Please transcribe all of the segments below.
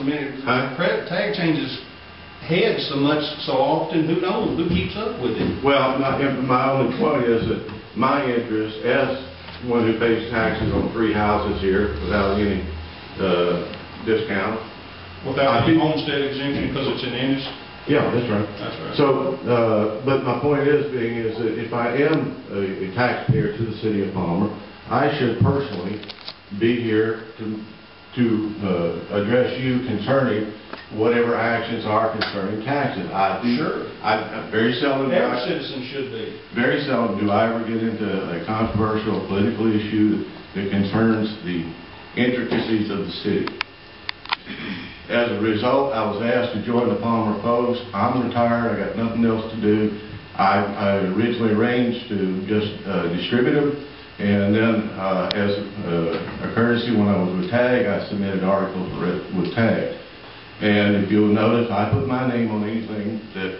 a minute. Tag changes heads so often. Who knows? Who keeps up with it? Well, my only point is that my interest, as one who pays taxes on 3 houses here without any discount. Without any homestead exemption because it's an industry? Yeah, that's right. That's right. So, but my point is that if I am a taxpayer to the city of Palmer, I should personally be here to address you concerning whatever actions are concerning taxes. Sure. I very seldom. Every citizen should be. Very seldom do I ever get into a controversial political issue that concerns the intricacies of the city. As a result, I was asked to join the Palmer Post. I'm retired. I got nothing else to do. I originally arranged to just distribute them, and then as a courtesy, when I was with TAG, I submitted articles with TAG. And if you'll notice, I put my name on anything that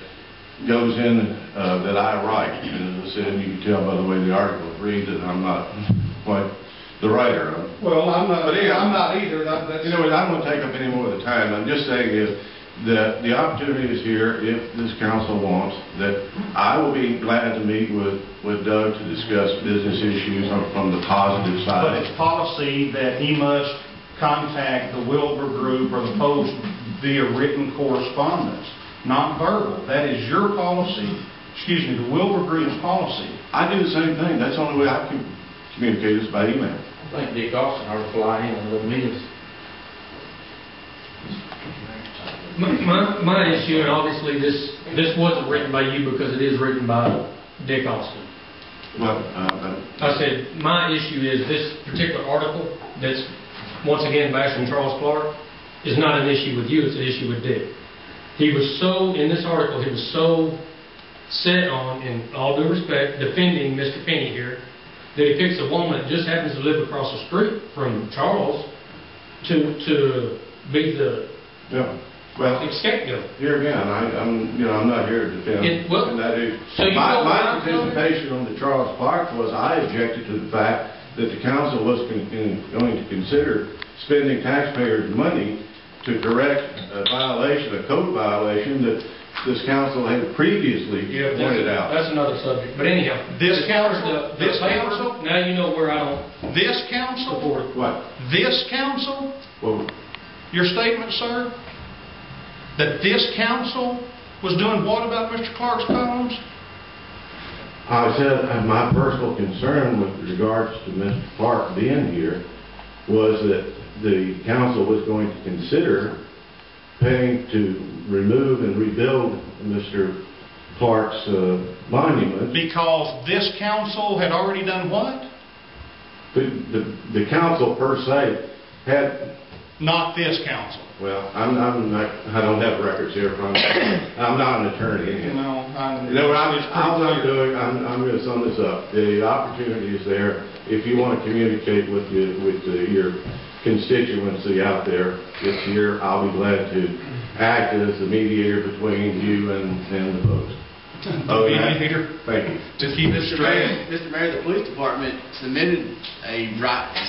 goes in that I write. And as I said, you can tell by the way the articles read that I'm not quite the writer of them. Well, I'm not. But anyway, I'm not either. You know what? I don't want to take up any more of the time. I'm just saying is that the opportunity is here if this council wants. That I will be glad to meet with Doug to discuss business issues from the positive side. But it's policy that he must contact the Wilbur Group or the Post via written correspondence, not verbal. That is your policy. Excuse me, the Wilbur Group's policy. I do the same thing. That's the only way I can communicate is by email. I think Dick Austin ought to fly in a little meetings. My issue, and obviously this wasn't written by you because it is written by Dick Austin. Well, I said my issue is this particular article that's once again bashing Charles Clark is not an issue with you, it's an issue with Dick. He was so, in this article, he was so set on, in all due respect, defending Mr. Penny here, that he picks a woman that just happens to live across the street from Charles to be the scapegoat. Here again, I'm not here to defend. My participation on the Charles Clark was I objected to the fact that the council was going to consider spending taxpayers' money to correct a violation, a code violation that this council had previously pointed out. That's another subject. But anyhow, This council, now you know where I don't. This council, support. What? This council, Well, your statement, sir, that this council was doing what about Mr. Clark's columns? I said my personal concern with regards to Mr. Clark being here was that the council was going to consider paying to remove and rebuild Mr. Clark's monument. Because this council had already done what? The council per se had... Not this council. Well, I don't have records here from me. I'm not an attorney. You know, I'm going to sum this up. The opportunity is there. If you want to communicate with your constituency out there, it's here. I'll be glad to act as the mediator between you and the folks. Oh, yeah. Mediator. Thank you. To keep it straight. Mr. Mayor, the police department submitted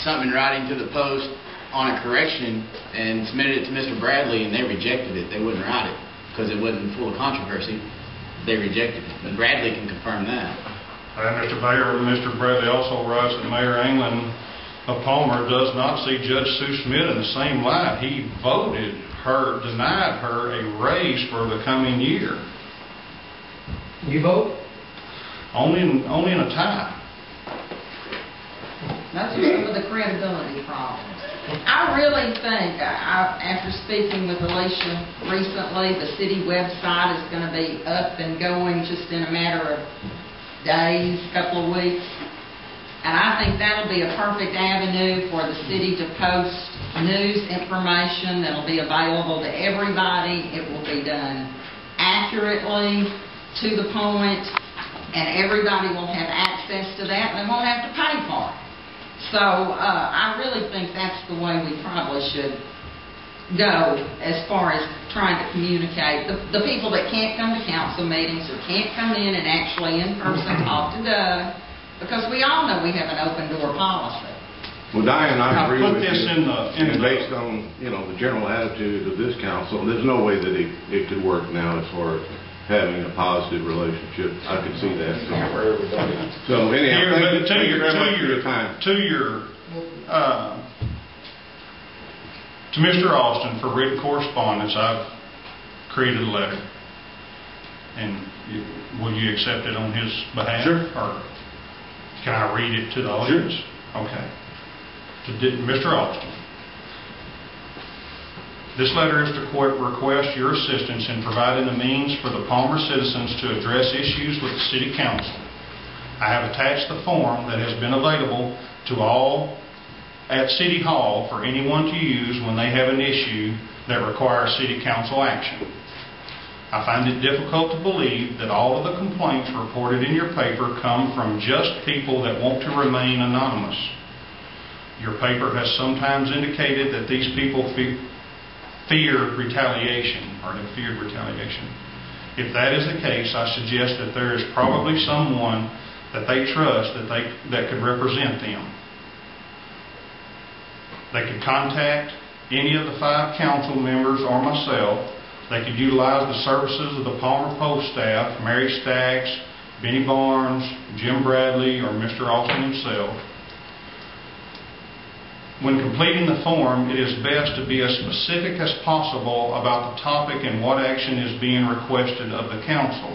something in writing to the Post on a correction and submitted it to Mr. Bradley, and they rejected it. They wouldn't write it because it wasn't full of controversy. They rejected it. But Bradley can confirm that. And Mr. Mayor, Mr. Bradley also writes that Mayor England of Palmer does not see Judge Sue Smith in the same light. He denied her a raise for the coming year. You vote? Only in a tie. That's some of the credibility problems. I really think, after speaking with Alicia recently, the city website is going to be up and going just in a matter of days, couple of weeks. And I think that'll be a perfect avenue for the city to post news information that'll be available to everybody. It will be done accurately, to the point, and everybody will have access to that and they won't have to pay for it. So I really think that's the way we probably should go as far as trying to communicate. The people that can't come to council meetings or can't come in and actually in person talk to Doug, because we all know we have an open door policy. Well, Diane, I Now, agree put with you. this in the- And based on, the general attitude of this council, there's no way that it could work now as far as having a positive relationship. I could see that. So anyhow, Here, thank but you very much for your time. To Mr. Austin, for written correspondence, I've created a letter. And will you accept it on his behalf? Sure. Or can I read it to the audience? Okay. Mr. Austin, this letter is to request your assistance in providing the means for the Palmer citizens to address issues with the City Council. I have attached the form that has been available to all at City Hall for anyone to use when they have an issue that requires City Council action. I find it difficult to believe that all of the complaints reported in your paper come from just people that want to remain anonymous. Your paper has sometimes indicated that these people fear retaliation, or have feared retaliation. If that is the case, I suggest that there is probably someone that they trust that could represent them. They could contact any of the 5 council members or myself. They could utilize the services of the Palmer Post staff, Mary Stacks, Benny Barnes, Jim Bradley, or Mr. Austin himself. When completing the form, it is best to be as specific as possible about the topic and what action is being requested of the council.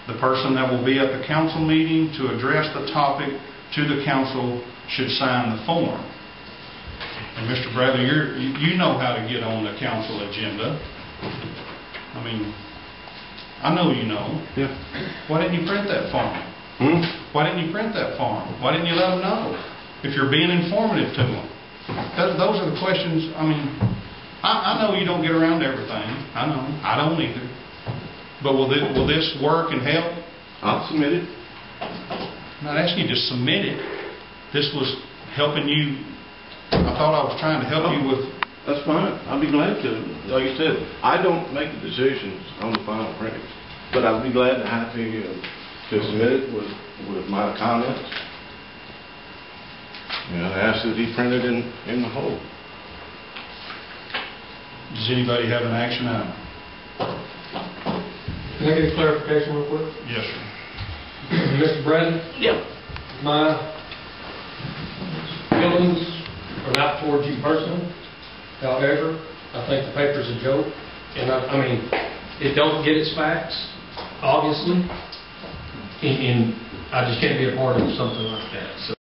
The person that will be at the council meeting to address the topic to the council should sign the form. And Mr. Bradley, you know how to get on the council agenda. I mean, I know you know. Yeah. Why didn't you print that form? Why didn't you print that form? Why didn't you let them know? If you're being informative to them. Those are the questions. I mean, I know you don't get around to everything. I know. I don't either. But will this work and help? I'll submit it. I'm not asking you to submit it. This was helping you. I thought I was trying to help you with. That's fine. I'll be glad to. Like you said, I don't make the decisions on the final print, but I'll be glad to have to submit it with my comments. And I ask that he print it in the whole. Does anybody have an action item? Can I get a clarification real quick? Yes, sir. Mr. Bradley? Yeah. My feelings are not towards you personally. However, I think the paper's a joke. And I mean, it don't get its facts, obviously. And I just can't be a part of something like that.